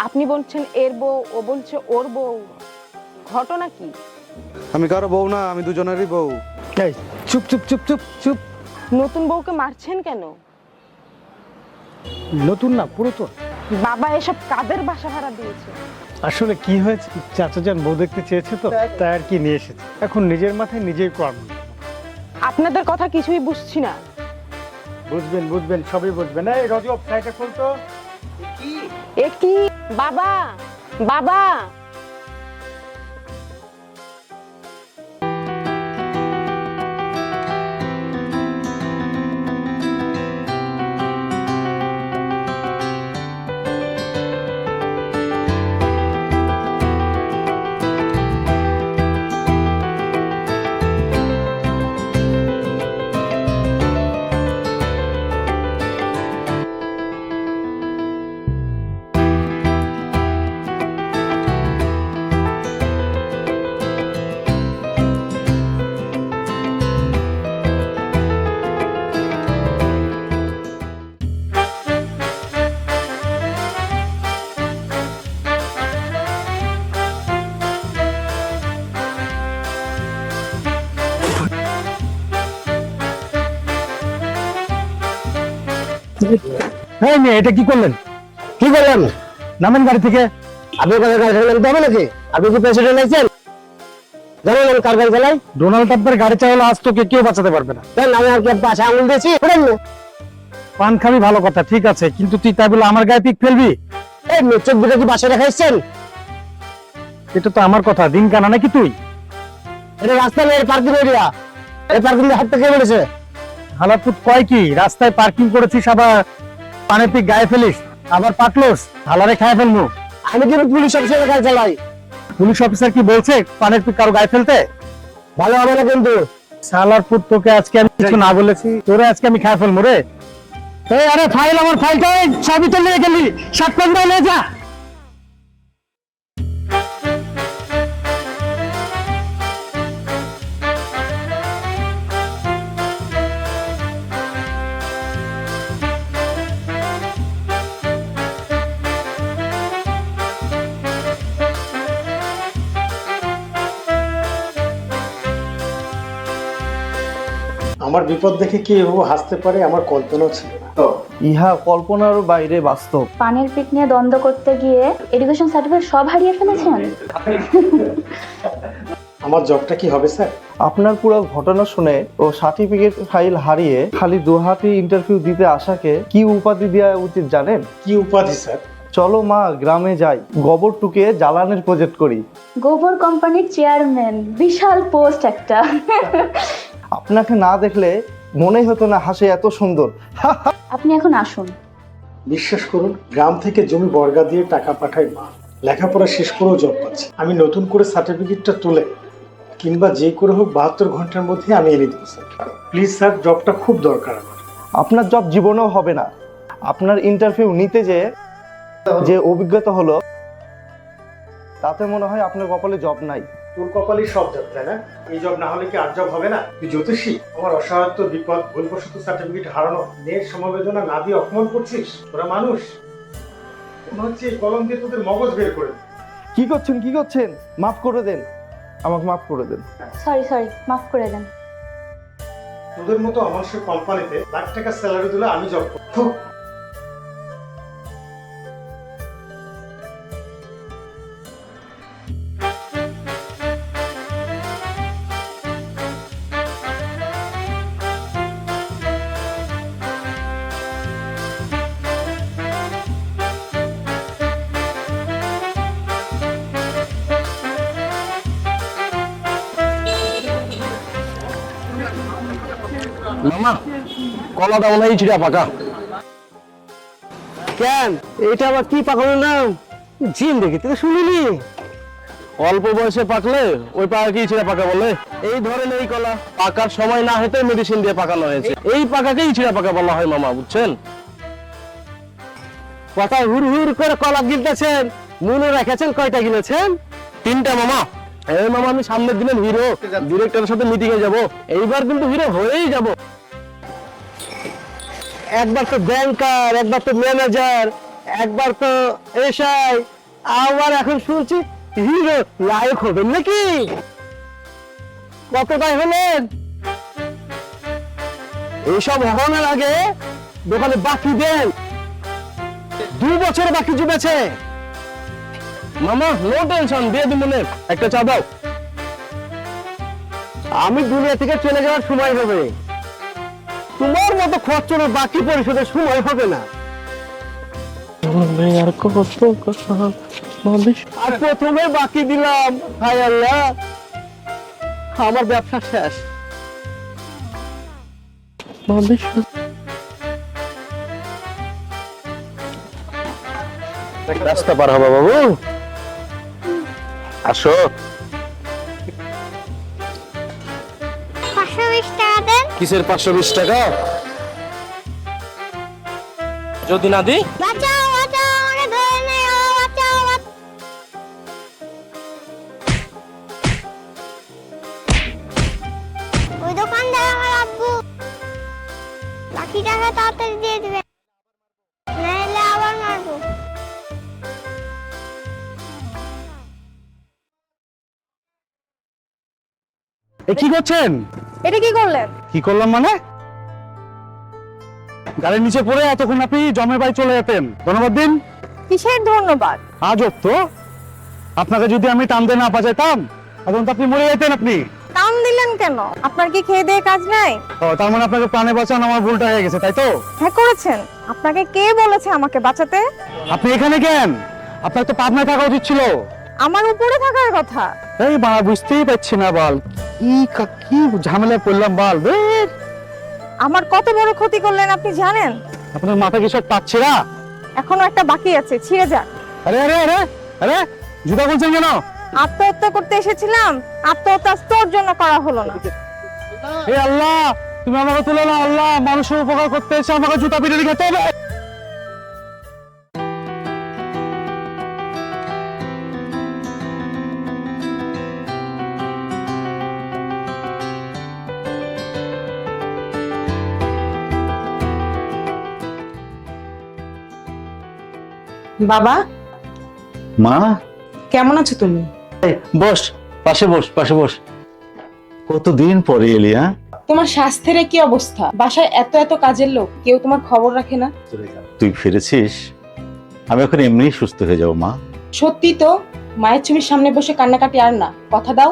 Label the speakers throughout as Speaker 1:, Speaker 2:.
Speaker 1: আপনি বলছেন এর বউ, ও বলছে ওর বউ, ঘটনা কি?
Speaker 2: আমি কারো বউ না, আমি দুজনেরই বউ।
Speaker 3: এই চুপ চুপ চুপ চুপ চুপ।
Speaker 1: নতুন বউকে মারছেন কেন?
Speaker 3: নতুন না, পুরাতন।
Speaker 1: বাবা এসব কাদের বাসা ভাড়া দিয়েছে?
Speaker 3: আসলে কি হয়েছে, চাচা যান বউ দেখতে চেয়েছে তো তাই আর কি নিয়ে এসেছে। এখন নিজের মাথায় নিজেই কর্ম।
Speaker 1: আপনাদের কথা কিছুই বুঝছি না।
Speaker 3: বুঝবেন বুঝবেন, সবই বুঝবেন। এই রজব সাইডে খুলতো।
Speaker 1: এ কি? বাবা, বাবা,
Speaker 3: হ্যাঁ মেয়ে, এটা কি করলেন?
Speaker 4: কি করলেন?
Speaker 3: নামেন গাড়ি থেকে।
Speaker 4: আপনি কার গাড়ি চালাতে হবে নাকি? আপনি কি প্রেসিডেন্ট আছেন? জানেন আমি কার গাড়ি চালাই?
Speaker 3: ডোনাল্ড ট্রাম্পের গাড়ি চালালে আজ তোকে কেউ বাঁচাতে পারবে না।
Speaker 4: কেন আমি আর কি পাশে আঙুল দিয়েছি? করেন না।
Speaker 3: পান খাবি ভালো কথা, ঠিক আছে, কিন্তু তুই তাই বলে আমার গায়ে পিক ফেলবি?
Speaker 4: এই চোখ দুটো কি বাসায় রেখেছেন?
Speaker 3: এটা তো আমার কথা, দিন কানা নাকি তুই?
Speaker 4: এটা রাস্তা নেই, পার্কিং এরিয়া। এই পার্কিং হাত থেকে বলেছে।
Speaker 3: হালাপুত কয় কি, রাস্তায় পার্কিং করেছিস আবার পানের পিক গায়ে ফেলিস, আবার পাটলোস হালারে খায় ফেলবো।
Speaker 4: আমি কিন্তু পুলিশ অফিসের গাড়ি চালাই।
Speaker 3: পুলিশ অফিসার কি বলছে পানের পিক কারো গায়ে ফেলতে?
Speaker 4: ভালো হবে না কিন্তু।
Speaker 3: সালারপুর তোকে আজকে আমি কিছু না বলেছি, তোরে আজকে আমি খায় ফেলবো রে। এই আরে ফাইল, আমার ফাইলটা সবই তো নিয়ে গেলি, 7-15 নিয়ে যা।
Speaker 5: আমার বিপদ দেখে কি এভাবে হাসতে পারে আমার কল্পনাও ছিল না।
Speaker 6: ইহা কল্পনারও বাইরে বাস্তব।
Speaker 7: পানের পিক নিয়ে দ্বন্দ্ব করতে গিয়ে এডুকেশন সার্টিফিকেট সব হারিয়ে ফেলেছেন।
Speaker 5: আমার জবটা কি হবে স্যার?
Speaker 6: আপনার পুরো ঘটনা শুনে ও সার্টিফিকেট ফাইল হারিয়ে খালি দুহাতি ইন্টারভিউ দিতে আসাকে কি উপাধি দেওয়া উচিত জানেন?
Speaker 5: কি উপাধি স্যার?
Speaker 6: চলো মা গ্রামে যাই, গোবর টুকে জ্বালানের প্রজেক্ট করি।
Speaker 7: গোবর কোম্পানির চেয়ারম্যান, বিশাল পোস্ট একটা।
Speaker 6: আপনাকে না দেখলে মনেই হতো না হাসি এত সুন্দর।
Speaker 7: আপনি এখন আসুন।
Speaker 5: বিশ্বাস করুন, গ্রাম থেকে জমি বর্গা দিয়ে টাকা পাঠায় মা, লেখাপড়া শেষ করেও জব পাচ্ছে। আমি নতুন করে সার্টিফিকেটটা তুলে কিংবা যে করে হোক 72 ঘন্টার মধ্যে আমি এনে দেবো স্যার। প্লিজ স্যার, জবটা খুব দরকার আমার।
Speaker 6: আপনার জব জীবনেও হবে না। আপনার ইন্টারভিউ নিতে যে অভিজ্ঞতা হলো তাতে মনে হয় আপনার কপালে জব নাই।
Speaker 5: তোর কপালই সব জব, তাই না? এই জব না হলে কি আর জব হবে না? তুই জ্যোতিষী, আমার অসহায়ত্ব, বিপদ, ভুলবশত সার্টিফিকেট হারানো, মেয়ের সমবেদনা না দিয়ে অপমান করছিস। তোরা মানুষ? মনে হচ্ছে এই কলম দিয়ে তোদের মগজ বের করে দেব।
Speaker 6: কি করছেন? মাফ করে দেন, আমাকে মাফ করে দেন।
Speaker 7: সরি, মাফ করে দেন।
Speaker 5: তোদের মতো অমানুষের কোম্পানিতে লাখ টাকা স্যালারি দিলে আমি জব করব।
Speaker 4: মামা কলাটা মনে হয় চিড়া পাকা। কেন এটা আবার কি পাকানোর নাম? জিম দেখি তুই শুনিনি? অল্প বয়সে পাকলে ওই পাকা কি চিড়া পাকা বলে? এই ধরেন এই কলা পাকার সময় না হতে মেডিসিন দিয়ে পাকানো হয়েছে, এই পাকাকেই চিড়া পাকা বলা হয় মামা, বুঝছেন? কথা হুর হুর করে কলা গিলতেছেন, মনে রেখেছেন কয়টা কিনেছেন? 3টা মামা। এই মামা আমি সামনের দিনে হিরো, ডিরেক্টরের সাথে মিটিং এ যাবো, এইবার কিন্তু হিরো হয়েই যাব। একবার তো ব্যাংকার, একবার তো ম্যানেজার,
Speaker 3: একবার তো এসাই, আবার এখন শুনছি হিরো নায়ক হবেন নাকি? কতটাই হলেন? এইসব হওয়ার আগে দোকানে বাকি দেন। 2 বছর বাকি জমেছে।
Speaker 4: মামা নো টেনশন, দিয়ে দিন মনে একটা চা দাও।
Speaker 3: আমি দুনিয়া থেকে চলে যাওয়ার সময় হবে, তোমার মতো খরচের বাকি পরিশোধের সময় হবে না।
Speaker 4: আর কত কথা
Speaker 3: আর প্রথমে বাকি দিলাম, হায় আল্লাহ, আমার ব্যবসা শেষ।
Speaker 4: রাস্তা পার হবা বাবু, আসো।
Speaker 8: 520 টাকা দেন।
Speaker 4: কিসের 520 টাকা? যদি না দিই
Speaker 8: বাঁচাও বাঁচাও, আমাকে ধরে নেও, বাঁচাও ওই দোকানদার আমার আব্বু। বাকি টাকা তাড়াতাড়ি দিয়ে দিবে, নাহলে আবার মারবো।
Speaker 3: এ কি করছেন?
Speaker 1: এটা কি করলেন?
Speaker 3: কি করলাম মানে? গাড়ির নিচে পড়ে এতক্ষণ আপনি জমের বাড়ি চলে যেতেন, ধন্যবাদ দিন।
Speaker 1: কিসের ধন্যবাদ?
Speaker 3: আজব তো, আপনাকে যদি আমি টানতে না বাঁচাইতাম এখন তো আপনি মরে যেতেন। আপনি
Speaker 1: টান দিলেন কেন? আপনার কি খেয়ে দিয়ে কাজ নাই?
Speaker 3: ও, তার মানে আপনাকে প্রাণে বাঁচানো আমার ভুলটা হয়ে গেছে, তাই তো?
Speaker 1: হ্যাঁ করেছেন। আপনাকে কে বলেছে আমাকে বাঁচাতে?
Speaker 3: আপনি এখানে কেন? আপনার তো পাবনায় থাকা উচিত ছিল।
Speaker 1: আমার উপরে থাকার কথা।
Speaker 3: এই বাবা, বুঝতেই পারছি না বল, কি ঝামেলায় পড়লাম বল।
Speaker 1: আমার কত বড় ক্ষতি করলেন আপনি জানেন?
Speaker 3: আপনার মাথা কি সব পাচ্ছে না?
Speaker 1: এখনো একটা বাকি আছে, ছিঁড়ে যাক।
Speaker 3: আরে আরে আরে আরে, জুতা খুলছেন কেন?
Speaker 1: আত্মহত্যা করতে এসেছিলাম, আত্মহত্যা তোর জন্য করা হলো না।
Speaker 3: হে আল্লাহ, তুমি আমাকে তুলে না আল্লাহ, মানুষের উপকার করতে এসে আমাকে জুতা পিটে খেতে হবে।
Speaker 1: বাবা,
Speaker 6: মা,
Speaker 1: কেমন আছো তুমি?
Speaker 6: বস, পাশে বস, পাশে বস। কতদিন পরে এলি? হ্যাঁ,
Speaker 9: তোমার স্বাস্থ্যের কি অবস্থা? বাসায় এত এত কাজের লোক, কেউ তোমার খবর রাখে না।
Speaker 6: তুই ফিরেছিস, আমি এখন এমনিই সুস্থ হয়ে যাবো মা।
Speaker 9: সত্যি তো, মায়ের ছবির সামনে বসে কান্নাকাটি আর না, কথা দাও।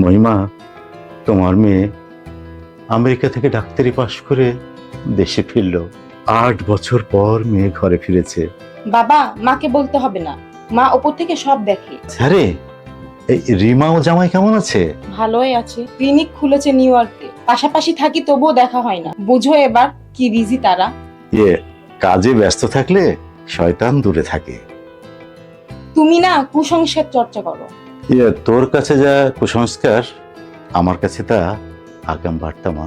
Speaker 6: মহিমা, তোমার মেয়ে আমেরিকা থেকে ডাক্তারি পাশ করে দেশে ফিরলো। 8 বছর পর মেয়ে ঘরে ফিরেছে।
Speaker 9: বাবা, মাকে বলতে হবে না, মা ওপর থেকে সব দেখে।
Speaker 6: আরে, এই রিমা ও জামাই কেমন আছে?
Speaker 9: ভালোই আছে, ক্লিনিক খুলেছে নিউ ইয়র্কে। পাশাপাশি থাকি তবুও দেখা হয় না। বুঝো এবার কি বিজি তারা।
Speaker 6: কাজে ব্যস্ত থাকলে শয়তান দূরে থাকে।
Speaker 9: তুমি না কুসংস্কার চর্চা করো।
Speaker 6: তোর কাছে যা কুসংস্কার, আমার কাছে তা আগাম বার্তা। মা,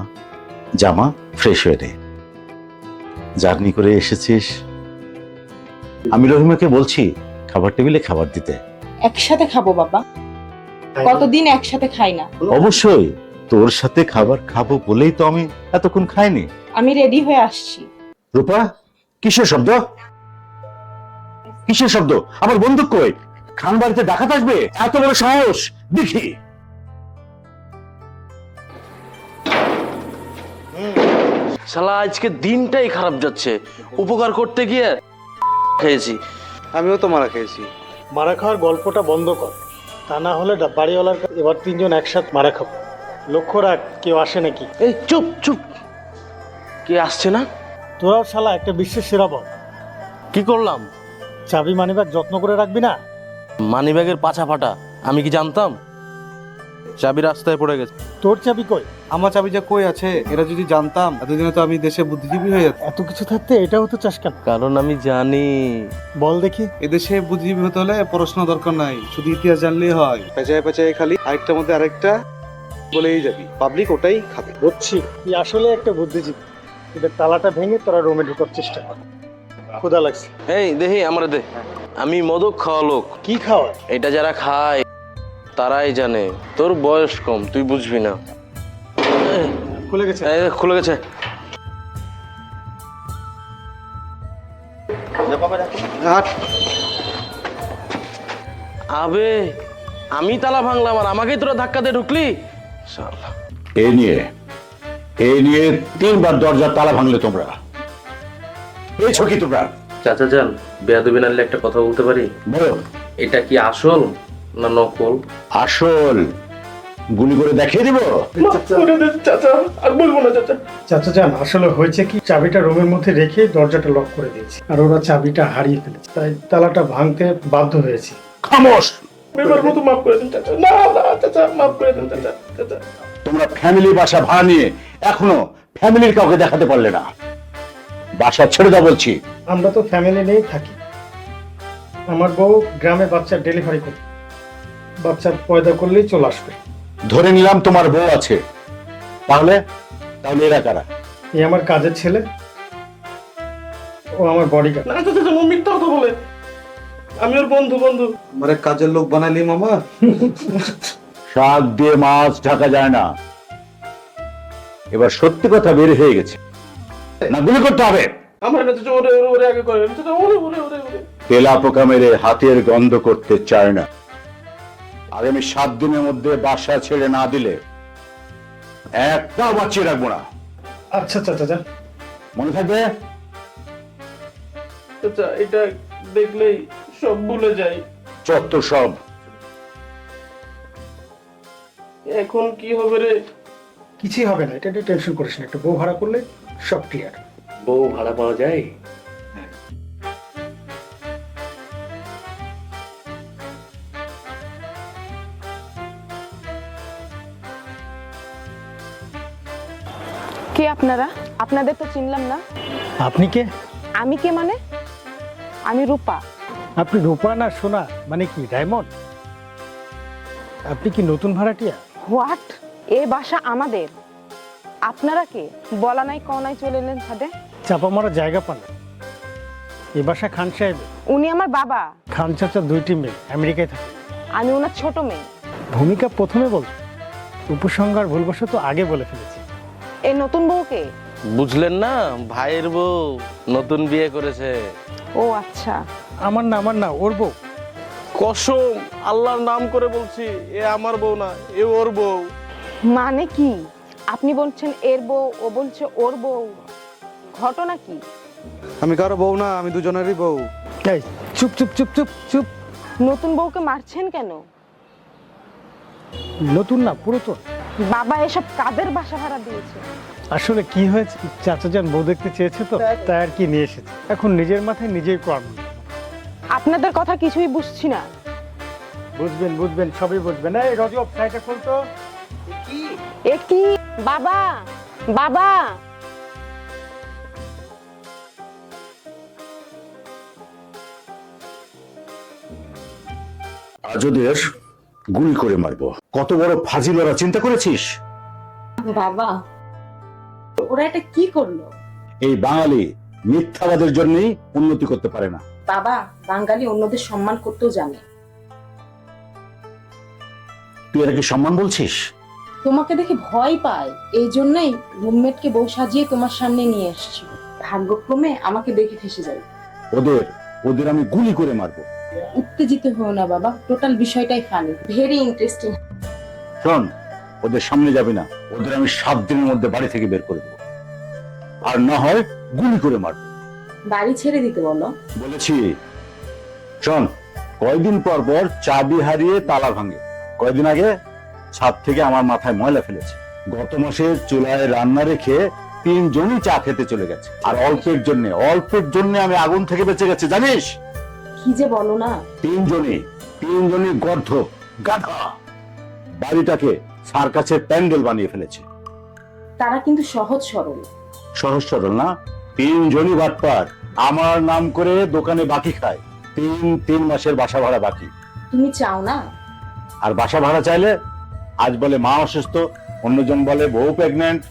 Speaker 6: জামা ফ্রেশ হয়ে নে, জার্নি করে এসেছিস। আমি রহিমাকে বলছি খাবার টেবিলে খাবার দিতে।
Speaker 9: একসাথে খাবো বাবা, কতদিন একসাথে খাই না।
Speaker 6: অবশ্যই তোর সাথে খাবার খাবো বলেই তো আমি এতক্ষণ খাইনি।
Speaker 9: আমি রেডি হয়ে আসছি।
Speaker 6: রূপা, কিসের শব্দ? কিসের শব্দ? আমার বন্দুক কই? খান বাড়িতে ডাকাত আসবে? এত বড় সাহস! দেখি।
Speaker 4: শালা আজকে দিনটাই খারাপ যাচ্ছে, উপকার করতে গিয়ে খেয়েছি।
Speaker 2: আমিও তো মারা খেয়েছি।
Speaker 5: মারা খাওয়ার গল্পটা বন্ধ কর, তা না হলে বাড়িওয়ালার এবার 3 জন একসাথে মারা খাবো। লক্ষ্য রাখ কেউ আসে নাকি।
Speaker 4: এই চুপ চুপ, কে আসছে না?
Speaker 5: তোরাও শালা একটা বিশ্বের সেরা বল।
Speaker 4: কি করলাম?
Speaker 5: চাবি মানিব্যাগ যত্ন করে রাখবি না?
Speaker 4: মানি ব্যাগের পাছা ফাটা, আমি কি জানতাম? চাবি রাস্তায় পড়ে গেছে।
Speaker 5: তোর চাবি কই?
Speaker 2: আমার চাবি যা কই আছে, এটা যদি জানতাম এতদিনে তো আমি দেশে বুদ্ধিজীবী হয়ে যেতাম।
Speaker 5: এত কিছু থাকতে এটা হতে চাস কেন?
Speaker 4: কারণ আমি জানি।
Speaker 5: বল দেখি।
Speaker 2: এদেশে বুদ্ধিজীবী হতে হলে পড়াশোনা দরকার নাই, শুধু ইতিহাস জানলেই হয়। পেঁচায় পেঁচায় খালি আরেকটার মধ্যে আরেকটা বলেই যাবি, পাবলিক ওটাই খাবে।
Speaker 5: বুঝছি তুই আসলে একটা বুদ্ধিজীবী। এদের তালাটা ভেঙে তোরা রুমে ঢোকার চেষ্টা কর। ক্ষুধা লাগছে।
Speaker 4: এই দেহি আমার দে, আমি মদক খাওয়া লোক।
Speaker 5: কি খাওয়া?
Speaker 4: এটা যারা খায় তারাই জানে। তোর বয়স কম, তুই বুঝবি না।
Speaker 5: খুলে গেছে।
Speaker 4: খুলে গেছে।
Speaker 2: কাট।
Speaker 4: আবে আমি তালা ভাঙলাম আর আমাকেই তোরা ধাক্কা দিয়ে ঢুকলি শালা।
Speaker 6: এই নিয়ে 3বার দরজার তালা ভাঙলে তোমরা। এই ছকি তোমরা
Speaker 4: চাচা যান, বেয়াদবি নালে একটা কথা বলতে পারি?
Speaker 6: বলো।
Speaker 4: এটা কি আসল না নকল?
Speaker 6: আসল। গুলি করে দেখিয়ে দিব।
Speaker 4: চাচা আর বলবো না চাচা।
Speaker 5: চাচা যান, আসলে হয়েছে কি, চাবিটা রুমের মধ্যে রেখে দরজাটা লক করে দিয়েছি, আর ওরা চাবিটা হারিয়ে ফেলেছে, তাই তালাটা ভাঙতে বাধ্য হয়েছি।
Speaker 6: খামোশ।
Speaker 4: এবার মতো মাফ করে দিন চাচা। না না চাচা, মাফ করে দিন চাচা। চাচা
Speaker 6: তোমরা ফ্যামিলি বাসা ভাড়া নিয়ে এখনো ফ্যামিলির কাউকে দেখাতে পারলে না। বাসা ছেড়ে দাও বলছি।
Speaker 5: আমরা তো ফ্যামিলি নিয়েই থাকি। আমার বউ গ্রামে বাচ্চার ডেলিভারি করে, বাচ্চা পয়দা করলেই চলে আসবে।
Speaker 6: ধরে নিলাম তোমার বউ আছে, তাহলে এরা কারা?
Speaker 5: এই আমার কাজের ছেলে, ও আমার বডিগার্ড।
Speaker 4: না চাচা, ও মিথ্যা কথা বলে। আমি ওর বন্ধু।
Speaker 2: আমার এক কাজের লোক বানাইলি মামা।
Speaker 6: শাক দিয়ে মাছ ঢাকা যায় না। এবার সত্যি কথা বের হয়ে গেছে, না গুলি করতে হবে?
Speaker 4: আমার না চাচা, ওরে আগে করে চাচা। ওরে
Speaker 6: তেলা পোকা মেরে হাতের গন্ধ করতে চায় না। আগামী 7 দিনের মধ্যে বাসা ছেড়ে না দিলে একটাও বাঁচিয়ে রাখবো না।
Speaker 5: আচ্ছা চাচা যান।
Speaker 6: মনে থাকবে?
Speaker 4: চাচা এটা দেখলেই সব ভুলে যাই।
Speaker 6: চত্ব সব।
Speaker 4: এখন কি হবে রে?
Speaker 5: কিছুই হবে না, এটা নিয়ে টেনশন করিস না, একটা বউ ভাড়া করলে সব ক্লিয়ার।
Speaker 4: বউ ভাড়া পাওয়া যায়?
Speaker 1: কে আপনারা? আপনাদের তো চিনলাম না।
Speaker 3: আপনি কে?
Speaker 1: আমি কে মানে? আমি রূপা।
Speaker 3: আপনি রূপা না সোনা, মানে কি ডায়মন্ড? আপনি কি নতুন ভাড়াটিয়া?
Speaker 1: হোয়াট? এ বাসা আমাদের। আপনারা কে? বলা নাই কও নাই চলে এলেন ছাদে।
Speaker 3: চাপা মারা জায়গা পান না। এ বাসা খান সাহেব।
Speaker 1: উনি আমার বাবা।
Speaker 3: খান চাচা 2টি মেয়ে আমেরিকায় থাকে।
Speaker 1: আমি ওনার ছোট মেয়ে।
Speaker 3: ভূমিকা প্রথমে বল, উপসংহার ভুলবশত আগে বলে ফেলেছি।
Speaker 1: এই নতুন বউকে?
Speaker 4: বুঝলেন না, ভাইয়ের বউ নতুন বিয়ে করেছে।
Speaker 1: ও আচ্ছা।
Speaker 3: আমার না ওর বউ।
Speaker 4: কসম আল্লাহর নাম করে বলছি, এ আমার বউ না, এ ওর বউ।
Speaker 1: মানে কি? আপনি বলছেন এর বউ, ও বলছে ওর বউ। ঘটনা কি?
Speaker 2: আমি কারো বউ না, আমি দুজনেরই বউ।
Speaker 3: এই চুপ চুপ চুপ চুপ চুপ।
Speaker 1: নতুন বউকে মারছেন কেন?
Speaker 3: নতুন না, পুরাতন।
Speaker 1: বাবা এসব কাদের বাসা ভাড়া দিয়েছে?
Speaker 3: আসলে কি হয়েছে, চাচা যান বউ দেখতে চেয়েছে তো, তাই আর কি নিয়ে এসেছে। এখন নিজের মাথায় নিজেই কর্ম।
Speaker 1: আপনাদের কথা কিছুই বুঝছি না।
Speaker 3: বুঝবেন সবই বুঝবেন। এই রজব সাইডে খুলতো।
Speaker 1: এ কি? বাবা বাবা
Speaker 6: আজ ওদের গুলি করে মারবো। কত বড় ফাজিল ওরা, চিন্তা করেছিস?
Speaker 9: বাবা, ওরা এটা কি করলো?
Speaker 6: এই বাঙালি মিথ্যাবাদের জন্যই উন্নতি করতে পারে না।
Speaker 9: বাবা, বাঙালি অন্যদের সম্মান করতেও জানে।
Speaker 6: তুই এটাকে সম্মান বলছিস?
Speaker 9: তোমাকে দেখে ভয় পায়, এই জন্যই রুমমেটকে বউ সাজিয়ে তোমার সামনে নিয়ে এসেছি। ভাগ্যক্রমে আমাকে দেখে ফেসে যাবে।
Speaker 6: ওদের আমি গুলি করে মারবো।
Speaker 9: উত্তেজিত হও না বাবা, টোটাল বিষয়টাই ফানি, ভেরি ইন্টারেস্টিং।
Speaker 6: শোন, ওদের সামনে যাবি না। ওদের আমি 7 দিনের মধ্যে বাড়ি থেকে বের করে দেবো, আর না হয় গুলি করে মারবো।
Speaker 9: বাড়ি ছেড়ে দিতে বলো।
Speaker 6: বলেছি। শোন, কয়দিন পর পর চাবি হারিয়ে তালা ভাঙে। কয়দিন আগে ছাদ থেকে আমার মাথায় ময়লা ফেলেছে। গত মাসে চুলায় রান্না রেখে 3 জনই চা খেতে চলে গেছে, আর অল্পের জন্য আমি আগুন থেকে বেঁচে গেছি, জানিস?
Speaker 9: কি যে বলো না।
Speaker 6: 3 জনই গর্ধ গাধা বাড়িটাকে সার্কাসের প্যান্ডেল বানিয়ে ফেলেছে।
Speaker 9: তারা কিন্তু সহজ সরল।
Speaker 6: সহজ সরল না, 3 জনই বাটপার। আমার নাম করে দোকানে বাকি খায়। 3 মাসের বাসা ভাড়া বাকি।
Speaker 9: তুমি চাও না?
Speaker 6: আর বাসা ভাড়া চাইলে আজ বলে মা অসুস্থ, অন্যজন বলে বউ প্রেগনেন্ট,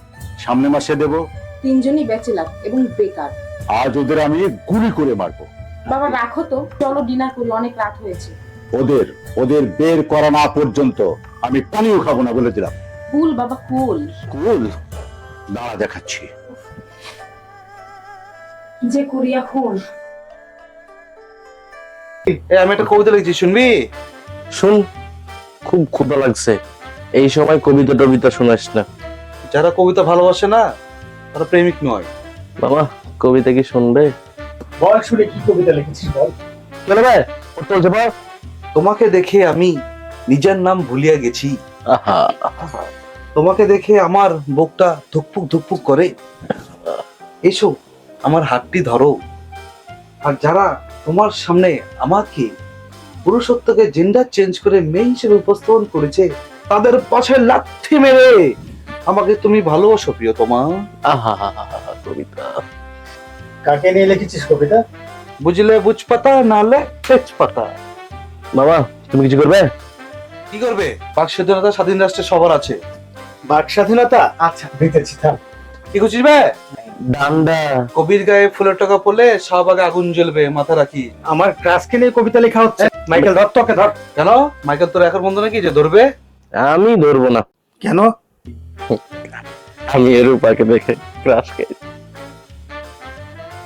Speaker 6: সামনে মাসে দেব।
Speaker 9: 3 জনই ব্যাচেলার এবং বেকার।
Speaker 6: আজ ওদের আমি গুলি করে মারবো।
Speaker 9: বাবা রাখো তো, চলো ডিনার করি, অনেক রাত হয়েছে।
Speaker 6: ওদের বের করা না পর্যন্ত আমি পানিও খাবো না, বলে দিলাম।
Speaker 9: কুল বাবা কুল।
Speaker 6: কুল? দাঁড়া দেখাচ্ছি।
Speaker 9: কি যে করি এখন।
Speaker 2: এই আমি একটা কবিতা লিখছি, শুনবি?
Speaker 4: শুন, খুব ক্ষুধা লাগছে, এই সময় কবিতা টবিতা শোনাস না।
Speaker 2: যারা কবিতা ভালোবাসে না তারা প্রেমিক নয়।
Speaker 4: বাবা কবিতা কি শুনবে?
Speaker 5: বল শুনে কি কবিতা লিখেছিস বল।
Speaker 4: চলে ভাই চলছে বল।
Speaker 2: তোমাকে দেখে আমি নিজের নাম ভুলিয়া গেছি,
Speaker 4: আহা,
Speaker 2: তোমাকে দেখে আমার বুকটা ধুকপুক ধুকপুক করে। এসো আমার হাতটি ধরো। আর যারা তোমার সামনে আমাকে পুরুষত্বকে জেন্ডার চেঞ্জ করে মেয়ে হিসেবে উপস্থাপন করেছে, তাদের পাশে লাথি মেরে আমাকে তুমি ভালোবাসো প্রিয়তমা।
Speaker 4: আহা, কবিতা।
Speaker 5: কাকে নিয়ে লিখেছিস কবিতা?
Speaker 2: বুঝলে বুঝ পাতা, নাহলে তেজ পাতা।
Speaker 4: বাবা তুমি কিছু করবে?
Speaker 2: কি করবে? বাক স্বাধীনতা স্বাধীন রাষ্ট্রের সবার আছে।
Speaker 5: বাক স্বাধীনতা? আচ্ছা দিতেছি, থাম।
Speaker 2: কি করছিস বে?
Speaker 4: ডান্ডা।
Speaker 2: কবির গায়ে ফুলের টাকা পড়লে শাহবাগে আগুন জ্বলবে, মাথা রাখি।
Speaker 5: আমার ক্লাসকে নিয়ে কবিতা লেখা হচ্ছে। মাইকেল ধর, তোকে ধর।
Speaker 2: কেন মাইকেল তোর এখন বন্ধু নাকি যে ধরবে?
Speaker 4: আমি ধরবো না,
Speaker 5: কেন?
Speaker 4: আমি রূপাকে দেখে ক্রাশ খাই।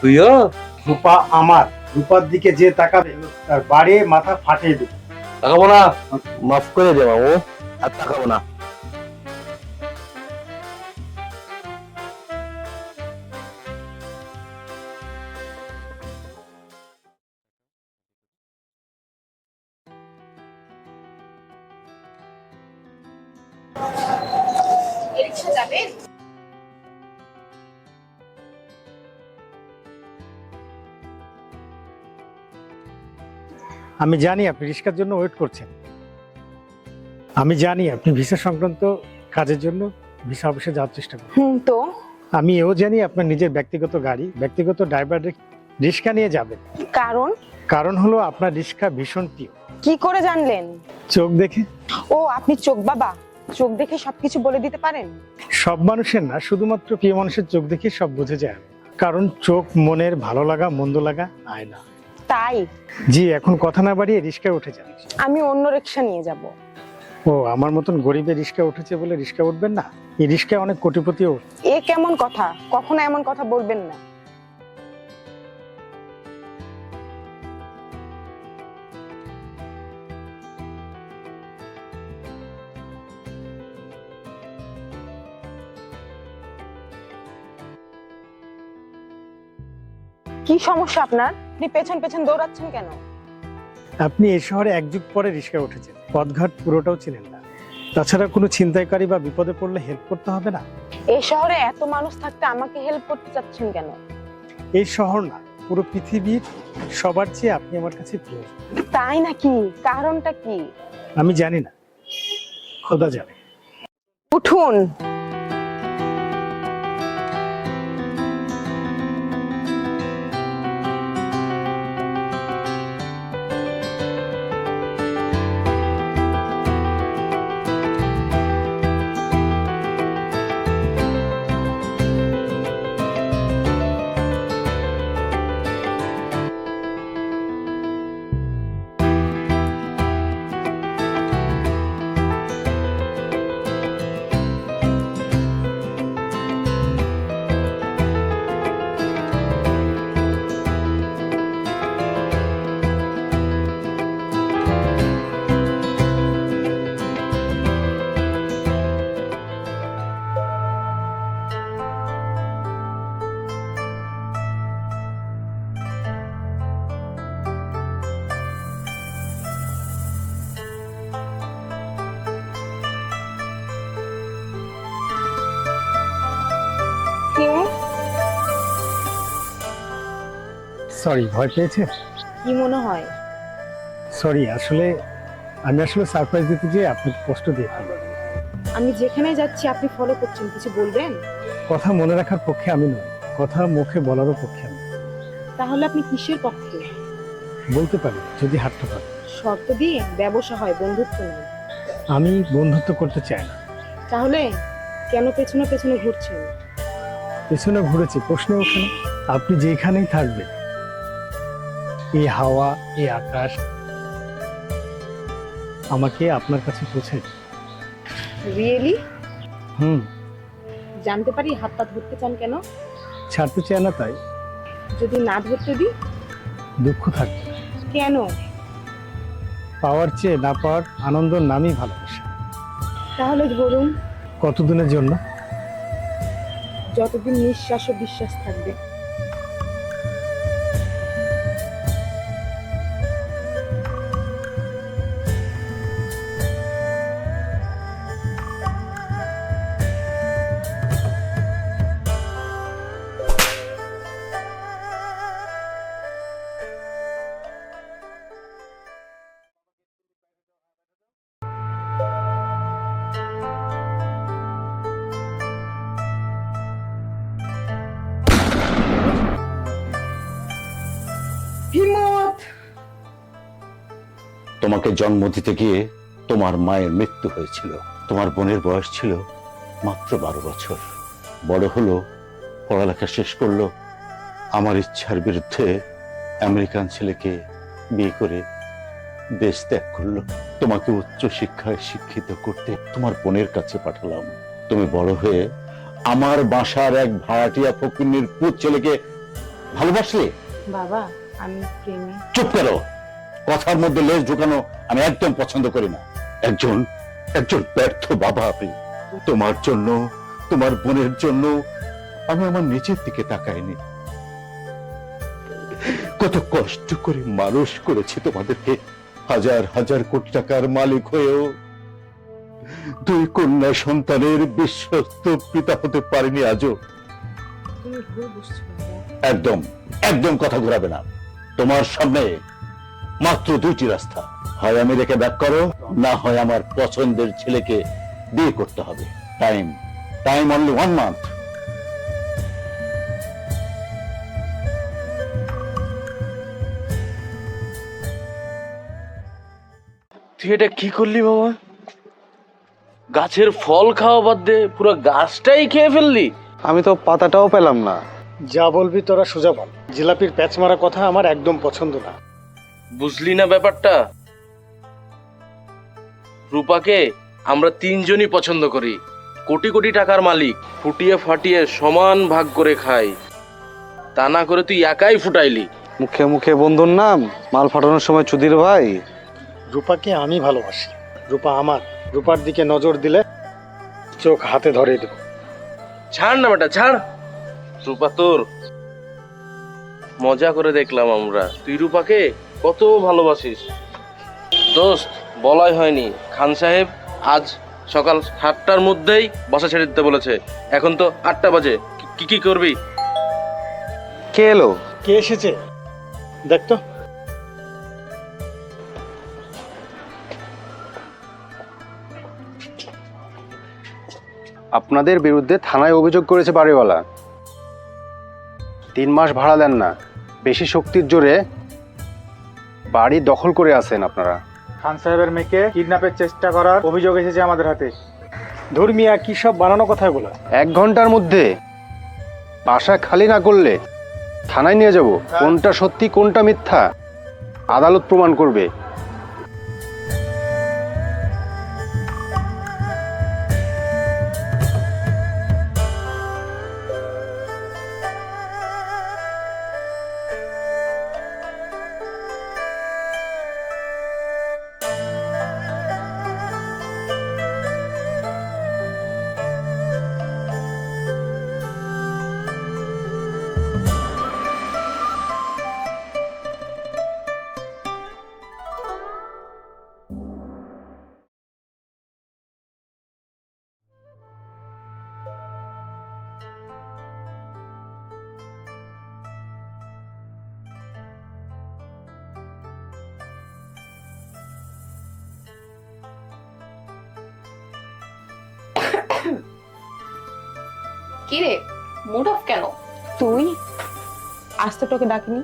Speaker 2: তুইও?
Speaker 5: রূপা আমার, রূপার দিকে যে তাকাবে তার বাড়ি মাথা ফাটিয়ে দেবে।
Speaker 2: তাকাবো না।
Speaker 4: মাফ করে দে বাবু, আর তাকাবো না।
Speaker 5: আমি জানি আপনি রিস্কার জন্য ওয়েট করছেন। আমি জানি আপনি ভিসা সংক্রান্ত কাজের জন্য ভিসা অফিসে যাওয়ার চেষ্টা করছেন।
Speaker 1: তো
Speaker 5: আমি এও জানি আপনার নিজের ব্যক্তিগত গাড়ি, ব্যক্তিগত ড্রাইভার রিস্কা নিয়ে যাবেন। কারণ হলো আপনার রিস্কা ভীষণ প্রিয়।
Speaker 1: কি করে জানলেন?
Speaker 5: চোখ দেখে।
Speaker 1: ও আপনি চোখ বাবা, চোখ দেখে সবকিছু বলে দিতে পারেন?
Speaker 5: সব মানুষের না, শুধুমাত্র প্রিয় মানুষের চোখ দেখে সব বুঝে যায়। কারণ চোখ মনের ভালো লাগা মন্দ লাগা আয়না।
Speaker 1: তাই?
Speaker 5: জি, এখন কথা না বাড়িয়ে রিস্কায় উঠে যান।
Speaker 1: আমি অন্য রিক্সা নিয়ে যাব।
Speaker 5: ও আমার মতন গরিবের রিস্কা উঠেছে বলে রিস্কা উঠবেন না? এই রিস্কায় অনেক কোটিপতিও।
Speaker 1: এ কেমন কথা? কখনো এমন কথা বলবেন না। কি সমস্যা আপনার? আপনি পেছন পেছন দৌড়াচ্ছেন কেন?
Speaker 5: আপনি এই শহরে এক যুগ পরে রিস্কায় উঠেছেন, পথঘাট পুরোটাও চিনেন না। তাছাড়া কোনো ছিনতাইকারী বা বিপদে পড়লে হেল্প করতে হবে না?
Speaker 1: এই শহরে এত মানুষ থাকতে আমাকে হেল্প করতে চাচ্ছেন কেন?
Speaker 5: এই শহর না, পুরো পৃথিবীর সবার চেয়ে আপনি আমার কাছে প্রিয়।
Speaker 1: তাই নাকি? কারণটা কি?
Speaker 5: আমি জানি না, খোদা জানে।
Speaker 1: উঠুন।
Speaker 5: সরি, ভয় পেয়েছে?
Speaker 1: কি মনে হয়?
Speaker 5: সরি, আমি আসলে সারপ্রাইজ দিতে যেয়ে আপনাকে কষ্ট দিয়ে ফেললাম।
Speaker 1: আমি যেখানে যাচ্ছি আপনি ফলো করছেন, কিছু বলবেন?
Speaker 5: কথা মনে রাখার পক্ষে আমি নই, কথা মুখে বলারও পক্ষে আমি।
Speaker 1: তাহলে আপনি কিসের পক্ষে?
Speaker 5: বলতে পারি যদি হাঁটতে পারি।
Speaker 1: শর্ত দিয়ে ব্যবসা হয়, বন্ধুত্ব নয়।
Speaker 5: আমি বন্ধুত্ব করতে চাই না।
Speaker 1: তাহলে কেন পেছনে পেছনে ঘুরছেন?
Speaker 5: পেছনে ঘুরেছি প্রশ্ন ওঠে না। আপনি যেখানেই থাকবেন, এই হাওয়া এই আকাশ আমাকে আপনার কাছে পৌঁছে দেবে।
Speaker 1: রিয়েলি?
Speaker 5: হুম।
Speaker 1: জানতে পারি হাতটা ধরতে চান কেন?
Speaker 5: ছাড়তে চায় না তাই।
Speaker 1: যদি না ধরতে দিই?
Speaker 5: দুঃখ থাকবে।
Speaker 1: কেন?
Speaker 5: পাওয়ার চেয়ে না পাওয়ার আনন্দের নামই ভালোবাসা।
Speaker 1: তাহলে ধরুন,
Speaker 5: কতদিনের জন্য?
Speaker 1: যতদিন নিঃশ্বাস ও বিশ্বাস থাকবে। হিম্মত!
Speaker 6: তোমাকে জন্ম দিতে গিয়ে তোমার মায়ের মৃত্যু হয়েছিল। তোমার বোনের বয়স ছিল মাত্র 12 বছর। বড় হলো, পড়ালেখা শেষ করলো, আমার ইচ্ছার বিরুদ্ধে আমেরিকান ছেলেকে বিয়ে করে দেশ ত্যাগ করলো। তোমাকে উচ্চ শিক্ষায় শিক্ষিত করতে তোমার বোনের কাছে পাঠালাম। তুমি বড় হয়ে আমার বাসার এক ভাড়াটিয়া ফকিন্নির পুত ছেলেকে ভালোবাসলে।
Speaker 1: বাবা, আমি প্রেমে।
Speaker 6: চুপ করো, কথার মধ্যে লেজ ঢুকানো আমি একদম পছন্দ করি না। একজন ব্যর্থ বাবা আপনি। তোমার জন্য, তোমার বোনের জন্য আমি আমার নিজের দিকে তাকাইনি। কত কষ্ট করে মানুষ করেছি তোমাদেরকে। হাজার হাজার কোটি টাকার মালিক হয়েও 2 কন্যা সন্তানের বিশ্বস্ত পিতা হতে পারিনি আজও।
Speaker 1: তুমি ভুল বুঝছো বাবা।
Speaker 6: একদম কথা ঘোরাবে না। তোমার সামনে মাত্র 2টি রাস্তা, হয় আমেরিকা ব্যাক করো, না হয় আমার পছন্দের ছেলেকে বিয়ে করতে হবে। Time only 1 month.
Speaker 4: তুই এটা কি করলি মামা? গাছের ফল খাওয়া বাদ দিয়ে পুরো গাছটাই খেয়ে ফেললি।
Speaker 3: আমি তো পাতাটাও পেলাম না।
Speaker 5: যা বলবি তোরা সোজা বল। জিলাপির প্যাচ মারা কথা আমার একদম পছন্দ না।
Speaker 4: বুঝলি না ব্যাপারটা? রূপাকে আমরা 3 জনই পছন্দ করি। কোটি কোটি টাকার মালিক, ফুটিয়ে ফাটিয়ে সমান ভাগ করে খাই। তা না করে তুই একাই ফুটাইলি।
Speaker 3: মুখে মুখে বন্ধুর নাম, মাল ফাটানোর সময় চুদির ভাই।
Speaker 5: রূপাকে আমি ভালোবাসি, রূপা আমার। রূপার দিকে নজর দিলে চোখ হাতে ধরে দেব।
Speaker 4: ছাড় না বেটা, ছাড়। রূপা তোর। মজা করে দেখলাম আমরা, তুই রূপাকে কত ভালোবাসিস। দোস্ত, বলাই হয়নি, খান সাহেব আজ সকাল 7টার মধ্যেই বাসা ছেড়ে দিতে বলেছে। এখন তো 8টা বাজে। কি করবি?
Speaker 3: কে এলো?
Speaker 5: কে এসেছে দেখ তো।
Speaker 10: আপনাদের বিরুদ্ধে থানায় অভিযোগ করেছে বাড়িওয়ালা। 3 মাস ভাড়া দেন না, বেশি শক্তির জোরে বাড়ি দখল করে আছেন আপনারা।
Speaker 3: খান সাহেবের মেয়েকে কিডন্যাপের চেষ্টা করার অভিযোগ এসেছে আমাদের হাতে।
Speaker 5: ধর্মিয়া কি সব বানানো কথা বলা?
Speaker 10: 1 ঘন্টার মধ্যে বাসা খালি না করলে থানায় নিয়ে যাব। কোনটা সত্যি কোনটা মিথ্যা আদালত প্রমাণ করবে।
Speaker 9: কিরে, মুড অফ কেন?
Speaker 1: তুই আজ তো তোকে ডাকিনি।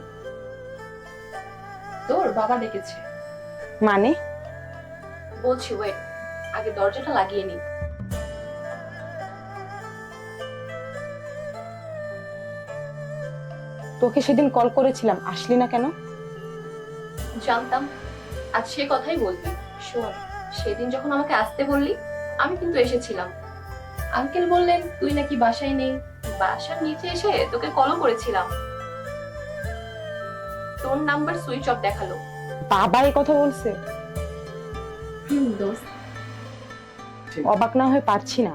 Speaker 9: তোর বাবা ডেকেছে।
Speaker 1: মানে?
Speaker 9: বলছি, ওয়েট, আগে দরজাটা লাগিয়ে নি।
Speaker 1: তোকে সেদিন কল করেছিলাম, আসলি না কেন?
Speaker 9: জানতাম আজ সে কথাই বলবি। শোন, সেদিন যখন আমাকে আসতে বললি আমি কিন্তু এসেছিলাম। আঙ্কেল বললেন তুই নাকি বাসায় নেই। বাসার নিচে এসে তোকে কলও করেছিলাম, তোর নাম্বার সুইচ অফ দেখালো।
Speaker 1: বাবা এই কথা বলছে?
Speaker 9: দোস্ত।
Speaker 1: অবাক না হয়ে পারছি না,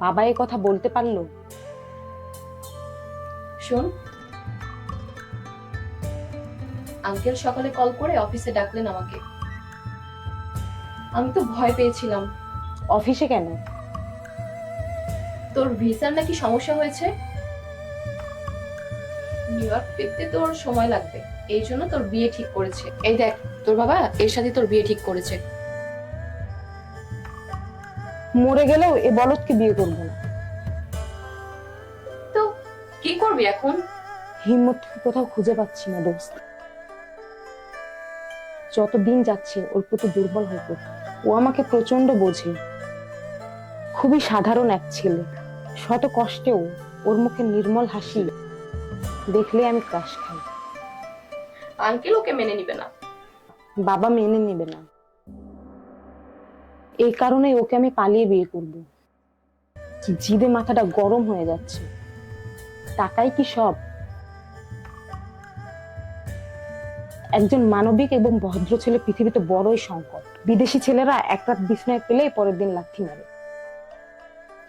Speaker 1: বাবা এই কথা বলতে পারলো।
Speaker 9: শোন, আঙ্কেল সকালে কল করে অফিসে ডাকলেন আমাকে। আমি তো ভয় পেয়েছিলাম।
Speaker 1: অফিসে কেন?
Speaker 9: তোর ভিসার নাকি সমস্যা হয়েছে, নিউ ইয়র্ক ফিরতে তোর সময় লাগবে, এই জন্য তোর বিয়ে ঠিক করেছে। এই দেখ, তোর বাবা এর সাথে তোর বিয়ে ঠিক করেছে।
Speaker 1: মরে গেলেও এ বলদকে বিয়ে করবো না।
Speaker 9: তো কি করবি এখন?
Speaker 1: হিম্মত কোথাও খুঁজে পাচ্ছি না দোস্ত। যত দিন যাচ্ছে ওর প্রতি দুর্বল হয়ে পড়ছে। ও আমাকে প্রচন্ড বোঝে, খুবই সাধারণ এক ছেলে। শত কষ্টেও ওর মুখে নির্মল হাসি দেখলে আমি ক্রাশ খাই।
Speaker 9: আঙ্কেল ওকে মেনে নিবে না।
Speaker 1: বাবা মেনে নেবে না, এই কারণে ওকে আমি পালিয়ে বিয়ে করব। জিদে মাথাটা গরম হয়ে যাচ্ছে। টাকাই কি সব? একজন মানবিক এবং ভদ্র ছেলে পৃথিবীতে বড়ই সংকট। বিদেশি ছেলেরা এক রাত বিছনায় পেলেই পরের দিন লাথি মারে।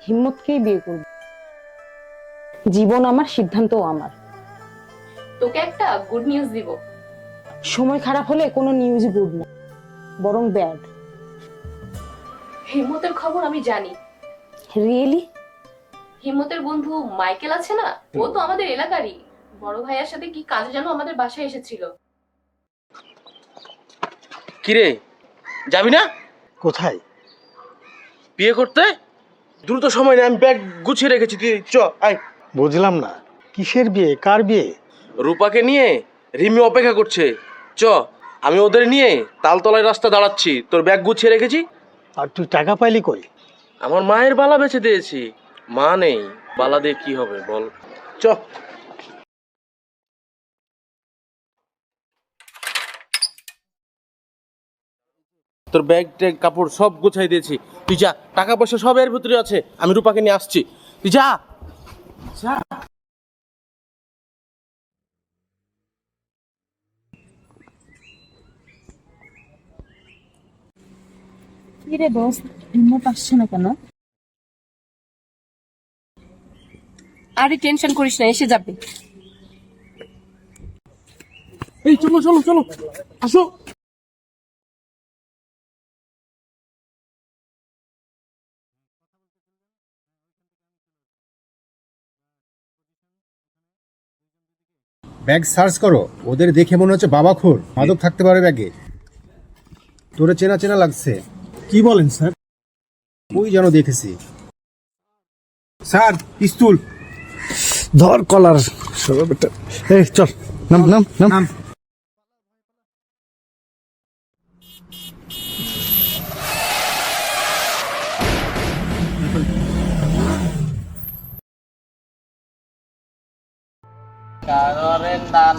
Speaker 1: হিম্মতকেই বিয়ে করব। জীবন আমার, সিদ্ধান্তও আমার।
Speaker 9: তোকে একটা গুড নিউজ দিব।
Speaker 1: সময় খারাপ হলে কোনো নিউজ গুড না, বরং ব্যাড।
Speaker 9: হিম্মতের খবর আমি জানি।
Speaker 1: রিয়েলি?
Speaker 9: হিম্মতের বন্ধু মাইকেল আছে না, ও তো আমাদের এলাকারই। বড় ভাইয়ার সাথে কি কাজে যেন আমাদের বাসায় এসেছিল।
Speaker 4: কিরে, যাবি না?
Speaker 5: কোথায়?
Speaker 4: বিয়ে করতে? দ্রুত সময় নেই, আমি ব্যাগ গুছিয়ে রেখেছি, তুই চ আয়।
Speaker 5: বুঝলাম না, কিসের বিয়ে, কার বিয়ে?
Speaker 4: রূপাকে নিয়ে রিমি অপেক্ষা করছে, চ। আমি ওদের নিয়ে তালতলায় রাস্তা দাঁড়াচ্ছি, তোর ব্যাগ গুছিয়ে রেখেছি।
Speaker 5: আর তুই টাকা পাইলি কই?
Speaker 4: আমার মায়ের বালা বেচে দিয়েছি। মা নেই, বালা দিয়ে কি হবে বল, চ। তোর ব্যাগ ট্যাগ কাপড় সব গোছাই দিয়েছি, তুই যা। টাকা পয়সা সব এর ভিতরে আছে, আমি রূপাকে নিয়ে আসছি, তুই যা।
Speaker 1: কি রে দোস্ত, হিম্মত আসছে না কেন?
Speaker 9: আরে টেনশন করিস না, এসে যাবে।
Speaker 4: এই চলো চলো চলো, আসো।
Speaker 10: ব্যাগ সার্চ করো, ওদের দেখে মনে হচ্ছে বাবাখোর, মাদক থাকতে পারে ব্যাগে। তোরে চেনা চেনা লাগছে।
Speaker 5: কি বলেন স্যার?
Speaker 10: ওই যেন দেখেছি। স্যার, পিস্তল।
Speaker 5: ধর কলার। এই চল, নাম নাম নাম।
Speaker 4: কাগরের দান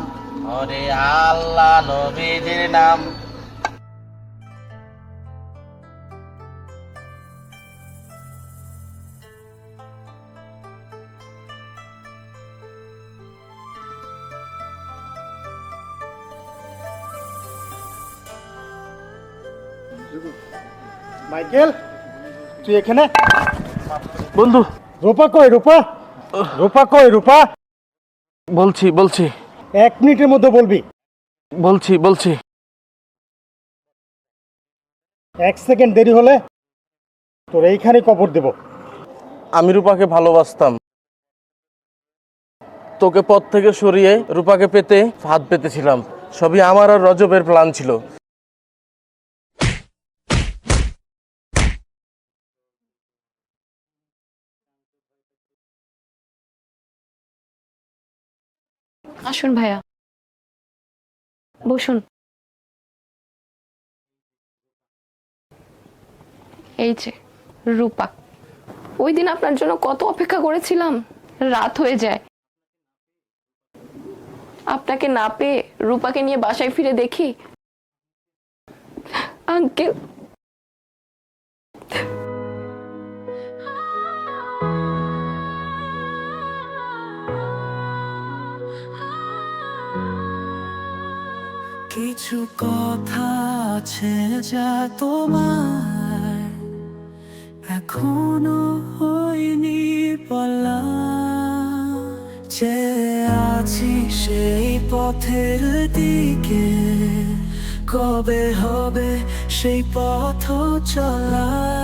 Speaker 4: ওরে আল্লাহ নবীজির নাম।
Speaker 5: মাইকেল, তুই এখানে?
Speaker 4: বন্ধু,
Speaker 5: রূপা কই? রূপা, রূপা কই? রূপা,
Speaker 4: বলছি বলছি
Speaker 5: 1 মিনিটের মধ্যে বলবি।
Speaker 4: বলছি বলছি।
Speaker 5: 1 সেকেন্ড দেরি হলে তোর এইখানে কবর দেব।
Speaker 4: আমি রূপাকে ভালোবাসতাম, তোকে পথ থেকে সরিয়ে রূপাকে পেতে হাত পেতেছিলাম। সবই আমার আর রজবের প্ল্যান ছিল।
Speaker 9: আসুন ভাইয়া, বসুন। এই যে রূপা, ওই দিন আপনার জন্য কত অপেক্ষা করেছিলাম, রাত হয়ে যায়। আপনাকে না পেয়ে রূপাকে নিয়ে বাসায় ফিরে দেখি আঙ্কেল
Speaker 11: কিছু কথা আছে যা তোমার এখনো হয়নি বলা, যে আছি সেই পথের দিকে, কবে হবে সেই পথ চলা।